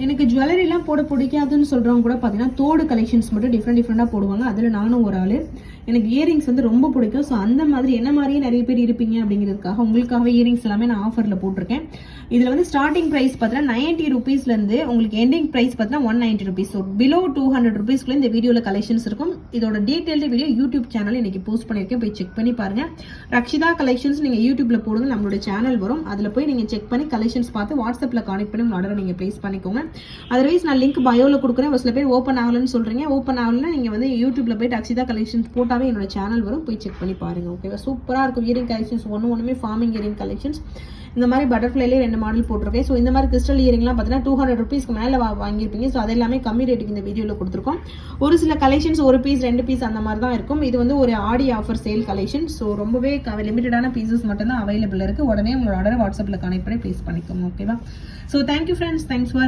எனக்கு ஜுவல்லரிலாம் போட பிடிக்காதுன்னு சொல்கிறவங்க கூட பார்த்தீங்கன்னா தோடு கலெக்ஷன்ஸ் மட்டும் டிஃப்ரெண்டாக போடுவாங்க. அதில் நானும் ஒரு ஆள். எனக்கு இயரிங்ஸ் வந்து ரொம்ப பிடிக்கும். ஸோ அந்த மாதிரி என்ன மாதிரியே நிறைய பேர் இருப்பீங்க அப்படிங்கிறதுக்காக உங்களுக்காகவே இயரிங்ஸ் எல்லாமே நான் ஆஃபரில் போட்டிருக்கேன். இதில் வந்து ஸ்டார்டிங் ப்ரைஸ் பார்த்தீங்கன்னா 90 rupeesலேருந்து உங்களுக்கு எண்டிங் ப்ரைஸ் பார்த்தீங்கன்னா 190 rupees. ஸோ பிலோ 200 rupeesக்குள்ள இந்த வீடியோவில் கலெக்ஷன்ஸ் இருக்கும். இதோட டீட்டெயில்டு வீடியோ யூடியூப் சேனல் இன்னைக்கு போஸ்ட் பண்ணியிருக்கேன். போய் செக் பண்ணி பாருங்க. ரக்ஷிதா கலெக்ஷன்ஸ் நீங்கள் யூடியூப்ல போடுங்க, நம்மளோட சேனல் வரும். அதில் போய் நீங்கள் செக் பண்ணி கலெக்ஷன்ஸ் பார்த்து வாட்ஸ்அப்பில் கான்டெக்ட் பண்ணி உங்கள் ஆர்டரை நீங்கள் ப்ளேஸ் பண்ணிக்கோங்க. அதர்வைஸ் நான் லிங்க் பயோவில் கொடுக்குறேன். ஒரு சில பேர் ஓப்பன் ஆகலன்னு சொல்கிறீங்க. ஓப்பன் ஆகலன்னா நீங்கள் வந்து யூடியூப்ல போயிட்டு அக்ஷிதா கலெக்ஷன்ஸ் போட்டாவே என்னோட சேனல் வரும். போய் செக் பண்ணி பாருங்க. ஓகேவா? சூப்பராக இருக்கும் இயரிங் கலெக்ஷன்ஸ். ஒன்றுமே ஃபார்மிங் இயரிங் கலெக்ஷன்ஸ். இந்த மாதிரி பட்டர்ஃப்ளைலேயே 2 மாடல் போட்டிருக்கேன். ஸோ இந்த மாதிரி கிறிஸ்டல் இயரிங்லாம் பார்த்தீங்கன்னா 200 rupeesக்கு மேலே வாங்கியிருப்பீங்க. ஸோ அது எல்லாமே கம்மி ரேட்டுக்கு இந்த வீடியோவில் கொடுத்துருக்கோம். ஒரு சில கலெக்ஷன்ஸ் 1 பீஸ் 2 பீஸ் அந்த மாதிரி தான் இருக்கும். இது வந்து ஒரு ஆடி ஆஃபர் சேல் கலெக்ஷன். ஸோ ரொம்பவே லிமிட்டடான பீசஸ் மட்டும் தான் அவைலபிள் இருக்குது. உடனே உங்களோட ஆர்டரை வாட்ஸ்அப்பில் கனெக்ட் பண்ணி ப்ளேஸ் பண்ணிக்கோங்க. ஓகேவா? So thank you friends. Thanks for